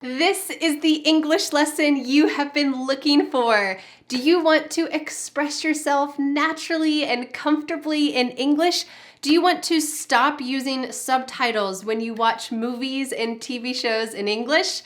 This is the English lesson you have been looking for. Do you want to express yourself naturally and comfortably in English? Do you want to stop using subtitles when you watch movies and TV shows in English?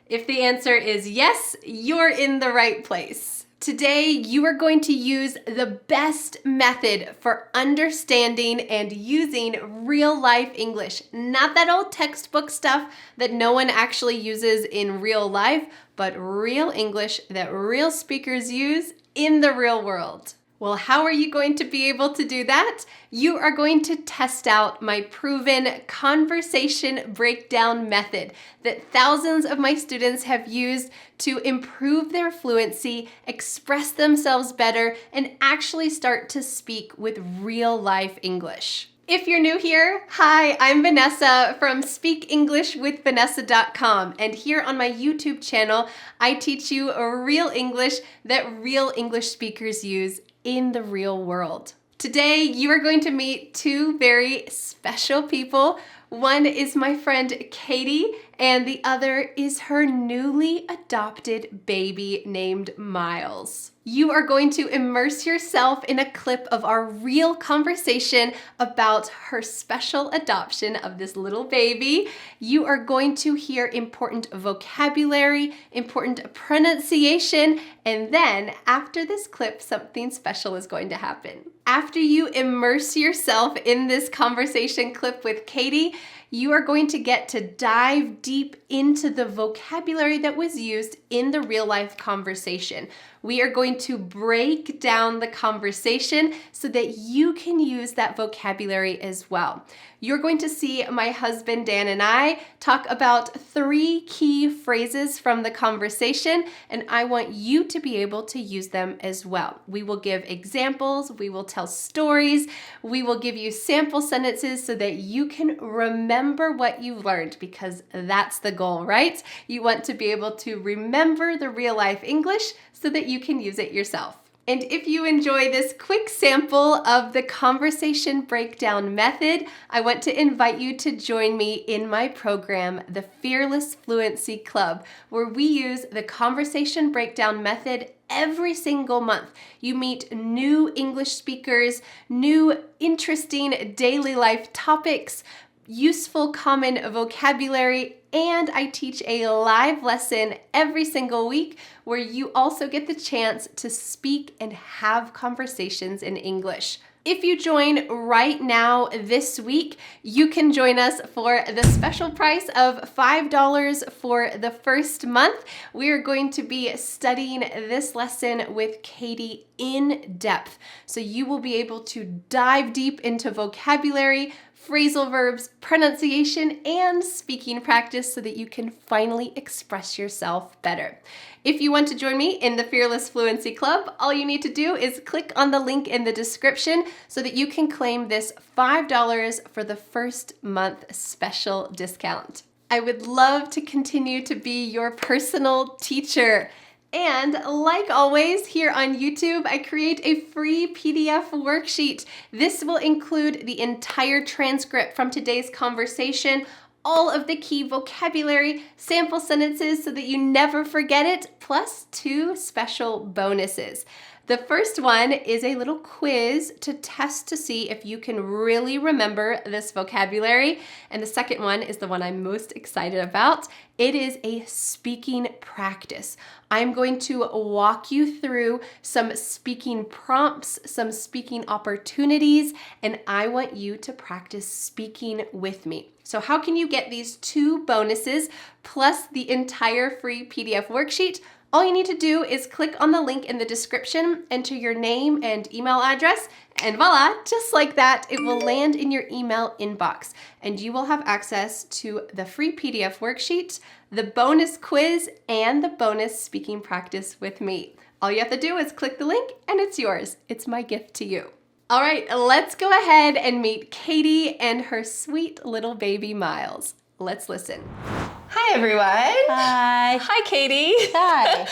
If the answer is yes, you're in the right place. Today, you are going to use the best method for understanding and using real-life English. Not that old textbook stuff that no one actually uses in real life, but real English that real speakers use in the real world. Well, how are you going to be able to do that? You are going to test out my proven conversation breakdown method that thousands of my students have used to improve their fluency, express themselves better, and actually start to speak with real life English. If you're new here, hi, I'm Vanessa from SpeakEnglishWithVanessa.com, and here on my YouTube channel, I teach you real English that real English speakers use in the real world. Today, you are going to meet two very special people. One is my friend Katie, and the other is her newly adopted baby named Miles. You are going to immerse yourself in a clip of our real conversation about her special adoption of this little baby. You are going to hear important vocabulary, important pronunciation, and then after this clip, something special is going to happen. After you immerse yourself in this conversation clip with Katie, you are going to get to dive deep into the vocabulary that was used in the real life conversation. We are going to break down the conversation so that you can use that vocabulary as well. You're going to see my husband Dan and I talk about 3 key phrases from the conversation, and I want you to be able to use them as well. We will give examples, we will tell stories, we will give you sample sentences so that you can remember what you've learned, because that's the goal, right? You want to be able to remember the real life English so that you can use it yourself. And if you enjoy this quick sample of the conversation breakdown method, I want to invite you to join me in my program, the Fearless Fluency Club, where we use the conversation breakdown method every single month. You meet new English speakers, new interesting daily life topics, useful common vocabulary, and I teach a live lesson every single week where you also get the chance to speak and have conversations in English. If you join right now this week, you can join us for the special price of $5 for the first month. We are going to be studying this lesson with Katie in depth. So you will be able to dive deep into vocabulary, phrasal verbs, pronunciation, and speaking practice so that you can finally express yourself better. If you want to join me in the Fearless Fluency Club, all you need to do is click on the link in the description so that you can claim this $5 for the first month special discount. I would love to continue to be your personal teacher. And like always, here on YouTube, I create a free PDF worksheet. This will include the entire transcript from today's conversation, all of the key vocabulary, sample sentences so that you never forget it, plus 2 special bonuses. The first one is a little quiz to test to see if you can really remember this vocabulary. And the second one is the one I'm most excited about. It is a speaking practice. I'm going to walk you through some speaking prompts, some speaking opportunities, and I want you to practice speaking with me. So how can you get these 2 bonuses plus the entire free PDF worksheet? All you need to do is click on the link in the description, enter your name and email address, and voila, just like that, it will land in your email inbox, and you will have access to the free PDF worksheet, the bonus quiz, and the bonus speaking practice with me. All you have to do is click the link, and it's yours. It's my gift to you. All right, let's go ahead and meet Katie and her sweet little baby Miles. Let's listen. Hi, everyone. Hi. Hi, Katie. Hi.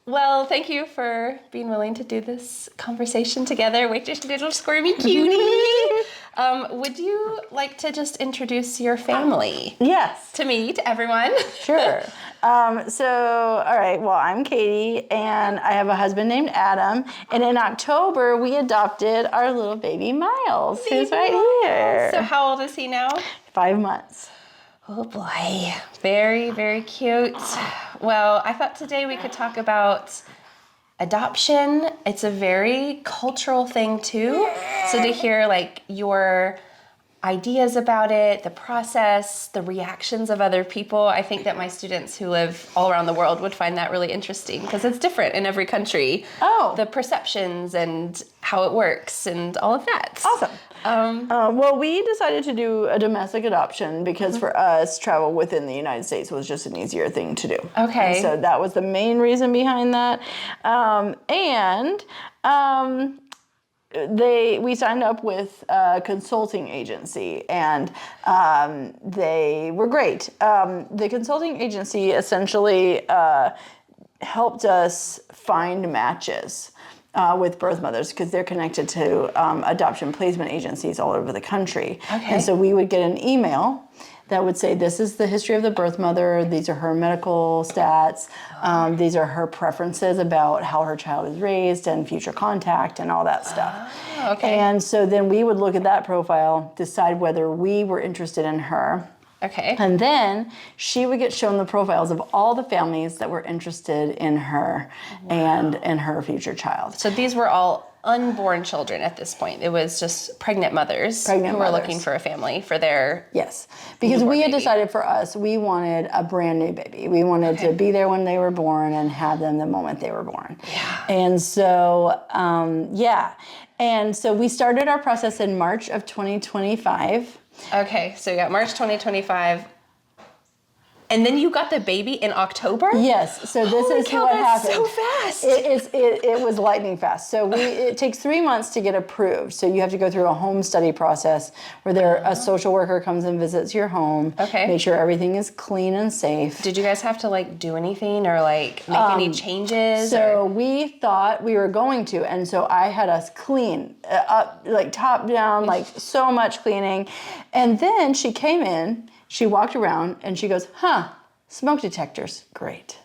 Well, thank you for being willing to do this conversation together with this little squirmy cutie. Would you like to just introduce your family Yes. to me, to everyone? Sure. All right, well, I'm Katie, and I have a husband named Adam, and in October, we adopted our little baby Miles, who's right here. So how old is he now? 5 months. Oh boy, very, very cute. Well, I thought today we could talk about adoption. It's a very cultural thing too. So to hear like your ideas about it, the process, the reactions of other people, I think that my students who live all around the world would find that really interesting because it's different in every country. Oh. The perceptions and how it works and all of that. Awesome. Well, we decided to do a domestic adoption because for us, travel within the United States was just an easier thing to do. Okay. And so that was the main reason behind that. We signed up with a consulting agency, and they were great. The consulting agency essentially helped us find matches with birth mothers because they're connected to adoption placement agencies all over the country. Okay. And so we would get an email that would say, this is the history of the birth mother, these are her medical stats, these are her preferences about how her child is raised and future contact and all that stuff. Okay. And so then we would look at that profile, decide whether we were interested in her. Okay. And then she would get shown the profiles of all the families that were interested in her and in her future child. So these were all unborn children at this point. It was just pregnant mothers who were looking for a family for their Yes, because we had baby. decided for us, we wanted a brand new baby. We wanted to be there when they were born and have them the moment they were born. Yeah. And so, And so we started our process in March of 2025. Okay, so you got March 2025. And then you got the baby in October? Yes. So this Holy is cow, what that's happened. so fast. It was lightning fast. So it takes 3 months to get approved. So you have to go through a home study process where a social worker comes and visits your home. Okay. Make sure everything is clean and safe. Did you guys have to like do anything or like make any changes? So we thought we were going to, and so I had us clean up, like top down, like so much cleaning. And then she came in, she walked around, and she goes, smoke detectors, great.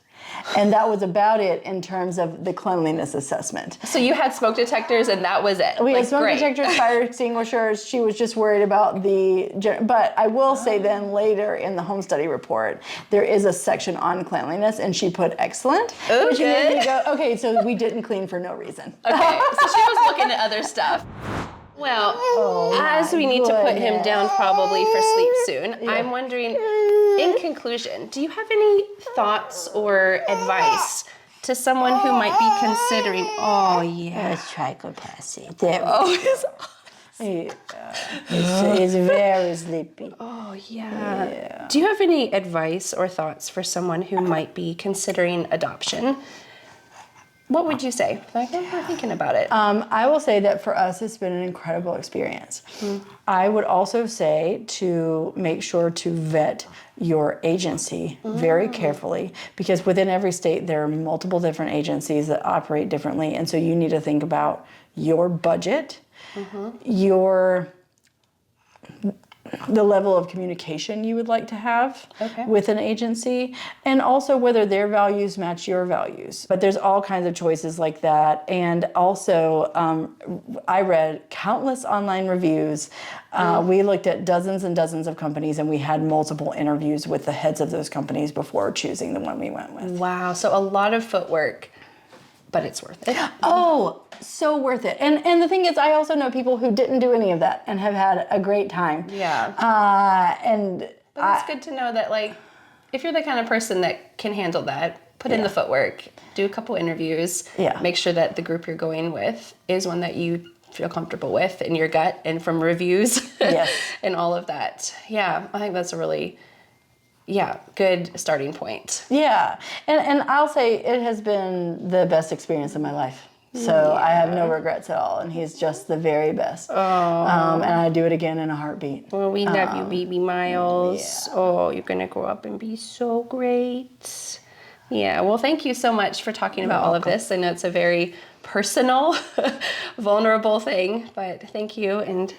And that was about it in terms of the cleanliness assessment. So you had smoke detectors and that was it? We like, had smoke detectors, fire extinguishers. She was just worried about but I will say then later in the home study report, there is a section on cleanliness, and she put excellent. Ooh, which made me good. go, okay, so we didn't clean for no reason. Okay, so she was looking at other stuff. Well, as we need to put him down probably for sleep soon, I'm wondering, in conclusion, do you have any thoughts or advice to someone who might be considering, It's trichoplasty. There it's very sleepy. yeah. Do you have any advice or thoughts for someone who might be considering adoption? What would you say? Like, we're thinking about it. I will say that for us, it's been an incredible experience. I would also say to make sure to vet your agency very carefully, because within every state, there are multiple different agencies that operate differently. And so you need to think about your budget, the level of communication you would like to have with an agency, and also whether their values match your values. But there's all kinds of choices like that. And also, I read countless online reviews. We looked at dozens and dozens of companies, and we had multiple interviews with the heads of those companies before choosing the one we went with. Wow, so a lot of footwork, but it's worth it. Oh, so worth it. And the thing is, I also know people who didn't do any of that and have had a great time. Yeah. But it's good to know that, like, if you're the kind of person that can handle that, put in the footwork, do a couple interviews, make sure that the group you're going with is one that you feel comfortable with in your gut and from reviews and all of that. Yeah, I think that's a really good starting point. Yeah, and I'll say it has been the best experience of my life. So I have no regrets at all, and he's just the very best. And I do it again in a heartbeat. Well, we love you, baby Miles. Yeah. Oh, you're gonna grow up and be so great. Yeah, well, thank you so much for talking about all of this. I know it's a very personal, vulnerable thing, but thank you, and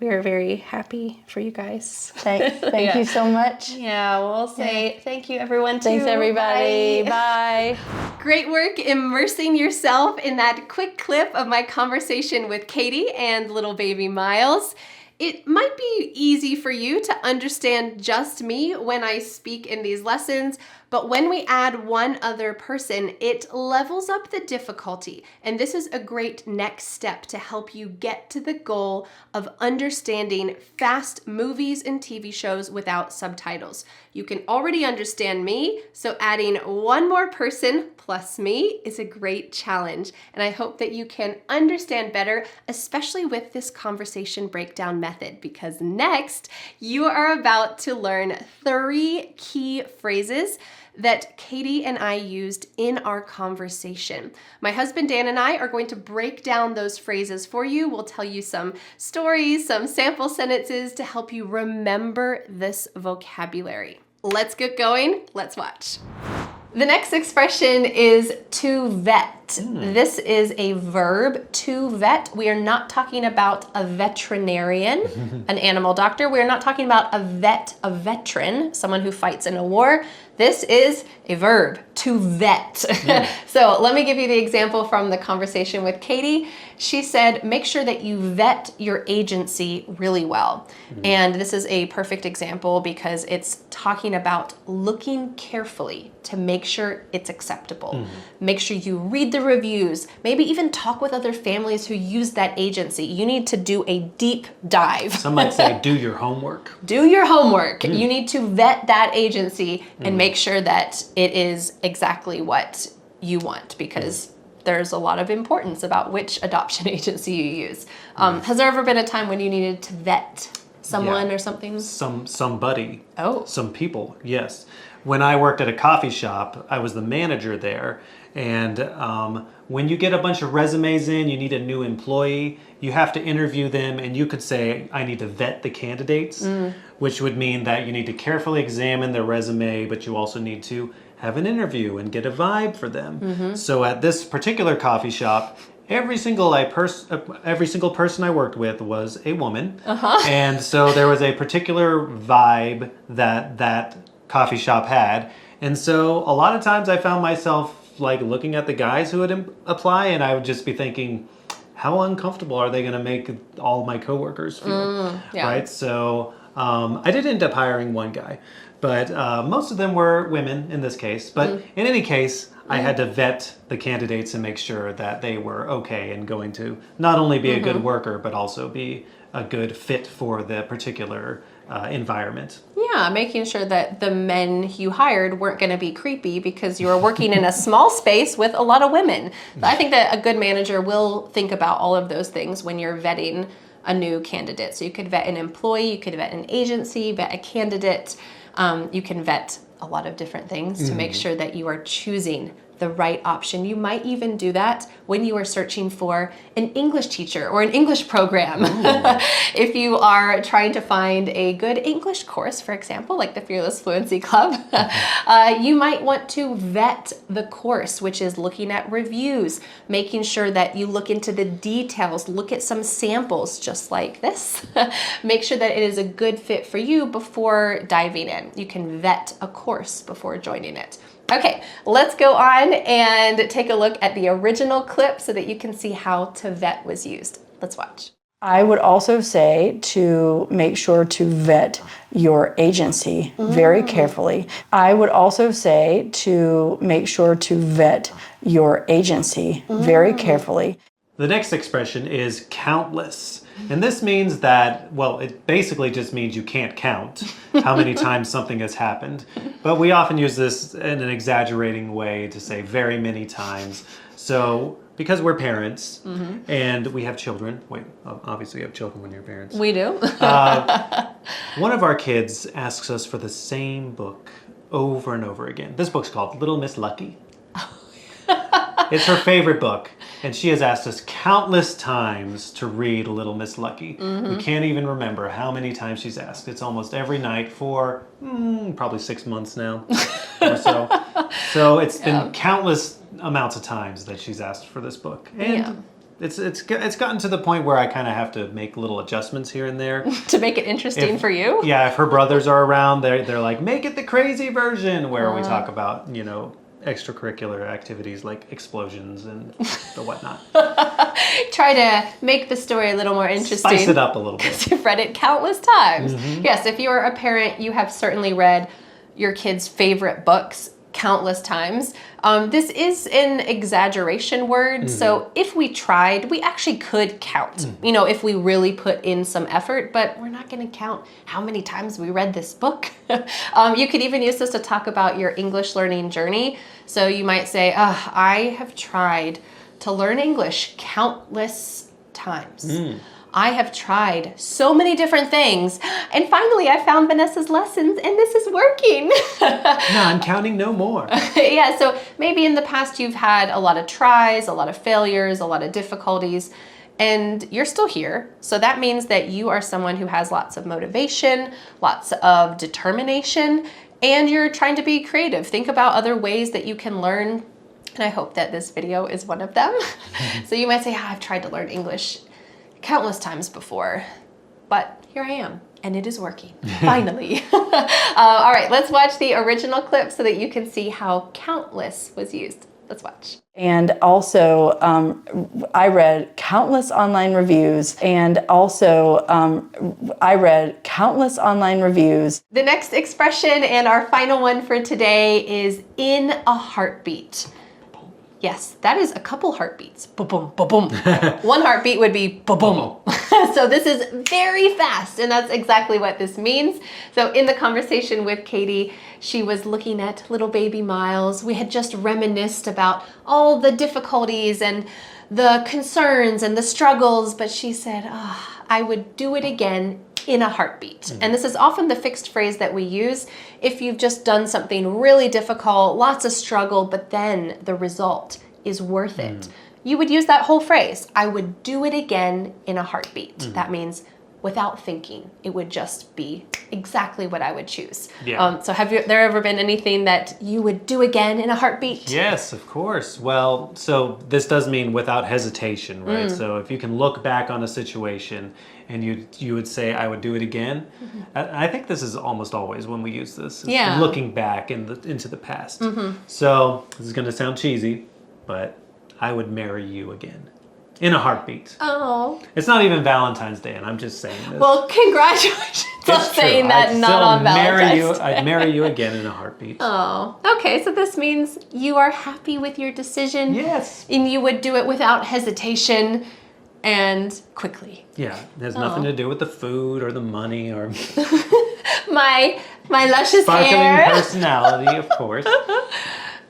We are very happy for you guys. Thank you so much. Yeah, we'll say thank you, everyone, too. Thanks, everybody. Bye. Great work immersing yourself in that quick clip of my conversation with Katie and little baby Miles. It might be easy for you to understand just me when I speak in these lessons, but when we add one other person, it levels up the difficulty. And this is a great next step to help you get to the goal of understanding fast movies and TV shows without subtitles. You can already understand me, so adding one more person plus me is a great challenge. And I hope that you can understand better, especially with this conversation breakdown method, because next you are about to learn 3 key phrases that Katie and I used in our conversation. My husband Dan and I are going to break down those phrases for you. We'll tell you some stories, some sample sentences to help you remember this vocabulary. Let's get going. Let's watch. The next expression is to vet. This is a verb, to vet. We are not talking about a veterinarian, an animal doctor. We are not talking about a veteran, someone who fights in a war. This is a verb, to vet. So let me give you the example from the conversation with Katie. She said, make sure that you vet your agency really well. And this is a perfect example because it's talking about looking carefully to make sure it's acceptable. Make sure you read the reviews, maybe even talk with other families who use that agency. You need to do a deep dive. Some might say do your homework. Do your homework. You need to vet that agency and make sure that it is exactly what you want, because there's a lot of importance about which adoption agency you use. Has there ever been a time when you needed to vet someone or something? Somebody. Oh. Some people, yes. When I worked at a coffee shop, I was the manager there. And when you get a bunch of resumes in, you need a new employee, you have to interview them, and you could say, I need to vet the candidates, which would mean that you need to carefully examine their resume, but you also need to have an interview and get a vibe for them. So at this particular coffee shop, every single person I worked with was a woman. And so there was a particular vibe that coffee shop had. And so a lot of times I found myself like looking at the guys who would apply, and I would just be thinking, how uncomfortable are they going to make all my coworkers feel? Right? So I did end up hiring one guy, but most of them were women in this case. But in any case, I had to vet the candidates and make sure that they were okay and going to not only be a good worker, but also be a good fit for the particular environment. Yeah, making sure that the men you hired weren't going to be creepy because you were working in a small space with a lot of women. So I think that a good manager will think about all of those things when you're vetting a new candidate. So you could vet an employee, you could vet an agency, vet a candidate. You can vet a lot of different things to make sure that you are choosing the right option. You might even do that when you are searching for an English teacher or an English program. If you are trying to find a good English course, for example, like the Fearless Fluency Club, you might want to vet the course, which is looking at reviews, making sure that you look into the details, look at some samples just like this. Make sure that it is a good fit for you before diving in. You can vet a course before joining it. Okay, let's go on and take a look at the original clip so that you can see how to vet was used. Let's watch. I would also say to make sure to vet your agency very carefully. I would also say to make sure to vet your agency very carefully. The next expression is countless. And this means that, well, it basically just means you can't count how many times something has happened. But we often use this in an exaggerating way to say very many times. So because we're parents and we have children, obviously you have children when you're parents. We do. One of our kids asks us for the same book over and over again. This book's called Little Miss Lucky. It's her favorite book, and she has asked us countless times to read Little Miss Lucky. We can't even remember how many times she's asked. It's almost every night for probably 6 months now or so. So it's been countless amounts of times that she's asked for this book. And It's gotten to the point where I kind of have to make little adjustments here and there. To make it interesting for you? Yeah, if her brothers are around, they're like, make it the crazy version where we talk about, extracurricular activities like explosions and the whatnot. Try to make the story a little more interesting. Spice it up a little bit. You've read it countless times. Yes, if you're a parent, you have certainly read your kids' favorite books countless times. This is an exaggeration word, so if we tried, we actually could count, if we really put in some effort, but we're not going to count how many times we read this book. You could even use this to talk about your English learning journey. So you might say, I have tried to learn English countless times. I have tried so many different things, and finally I found Vanessa's lessons, and this is working. No, I'm counting no more. Yeah, so maybe in the past you've had a lot of tries, a lot of failures, a lot of difficulties, and you're still here. So that means that you are someone who has lots of motivation, lots of determination, and you're trying to be creative. Think about other ways that you can learn, and I hope that this video is one of them. So you might say, I've tried to learn English countless times before, but here I am, and it is working, finally. All right, let's watch the original clip so that you can see how countless was used. Let's watch. And also, I read countless online reviews, and also, I read countless online reviews. The next expression and our final one for today is in a heartbeat. Yes, that is a couple heartbeats. Ba-boom, ba-boom. One heartbeat would be ba-boom. So this is very fast, and that's exactly what this means. So in the conversation with Katie, she was looking at little baby Miles. We had just reminisced about all the difficulties and the concerns and the struggles, but she said, I would do it again in a heartbeat. And this is often the fixed phrase that we use if you've just done something really difficult, lots of struggle, but then the result is worth it. You would use that whole phrase, I would do it again in a heartbeat. That means without thinking, it would just be exactly what I would choose. Yeah. So have there ever been anything that you would do again in a heartbeat? Yes, of course. Well, so this does mean without hesitation, right? So if you can look back on a situation and you would say, I would do it again. I think this is almost always when we use this. Yeah. Looking back into the past. So this is going to sound cheesy, but I would marry you again. In a heartbeat. Oh. It's not even Valentine's Day, and I'm just saying this. Well, congratulations on saying that, I'd not on Valentine's Day. I'd marry you again in a heartbeat. Oh, okay. So this means you are happy with your decision. Yes. And you would do it without hesitation and quickly. Yeah, it has nothing to do with the food or the money or My luscious sparkling hair. personality, of course.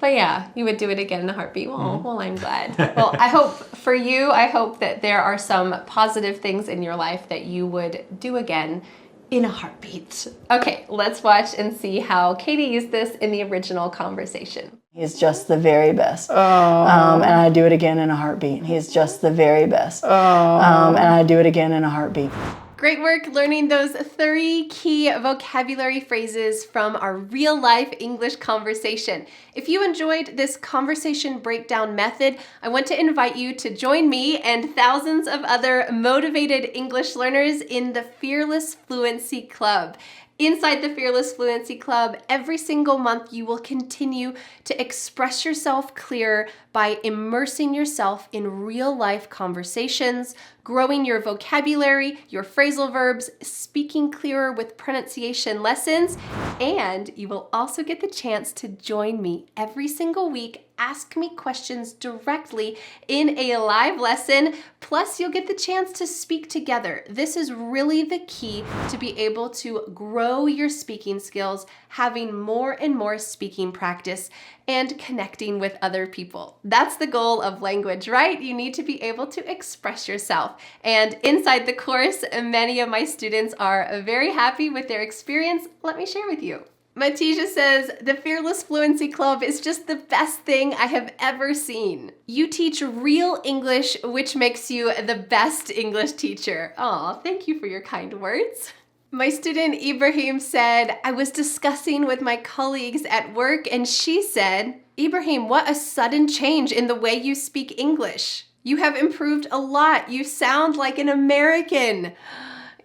But yeah, you would do it again in a heartbeat. Well, I'm glad. Well, I hope for you, I hope that there are some positive things in your life that you would do again in a heartbeat. Okay, let's watch and see how Katie used this in the original conversation. He's just the very best. And I do it again in a heartbeat. He's just the very best. And I do it again in a heartbeat. Great work learning those 3 key vocabulary phrases from our real life English conversation. If you enjoyed this conversation breakdown method, I want to invite you to join me and thousands of other motivated English learners in the Fearless Fluency Club. Inside the Fearless Fluency Club, every single month you will continue to express yourself clearer by immersing yourself in real-life conversations, growing your vocabulary, your phrasal verbs, speaking clearer with pronunciation lessons, and you will also get the chance to join me every single week. Ask me questions directly in a live lesson, plus you'll get the chance to speak together. This is really the key to be able to grow your speaking skills, having more and more speaking practice, and connecting with other people. That's the goal of language, right? You need to be able to express yourself. And inside the course, many of my students are very happy with their experience. Let me share with you. Matisha says, the Fearless Fluency Club is just the best thing I have ever seen. You teach real English, which makes you the best English teacher. Aw, thank you for your kind words. My student Ibrahim said, I was discussing with my colleagues at work and she said, Ibrahim, what a sudden change in the way you speak English. You have improved a lot. You sound like an American.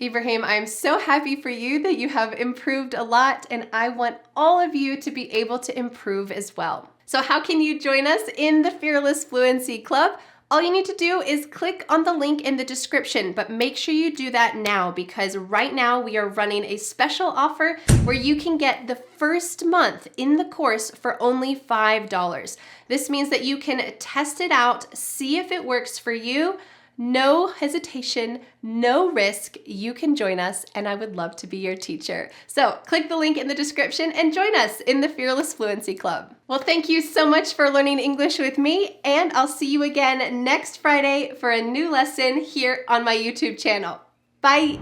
Ibrahim, I'm so happy for you that you have improved a lot, and I want all of you to be able to improve as well. So how can you join us in the Fearless Fluency Club? All you need to do is click on the link in the description, but make sure you do that now because right now we are running a special offer where you can get the first month in the course for only $5. This means that you can test it out, see if it works for you. No hesitation, no risk. You can join us, and I would love to be your teacher. So click the link in the description and join us in the Fearless Fluency Club. Well, thank you so much for learning English with me, and I'll see you again next Friday for a new lesson here on my YouTube channel. Bye.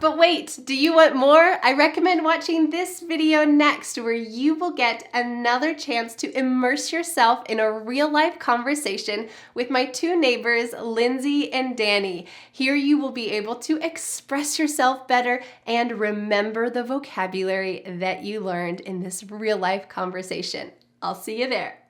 But wait, do you want more? I recommend watching this video next where you will get another chance to immerse yourself in a real-life conversation with my two neighbors, Lindsay and Danny. Here you will be able to express yourself better and remember the vocabulary that you learned in this real-life conversation. I'll see you there.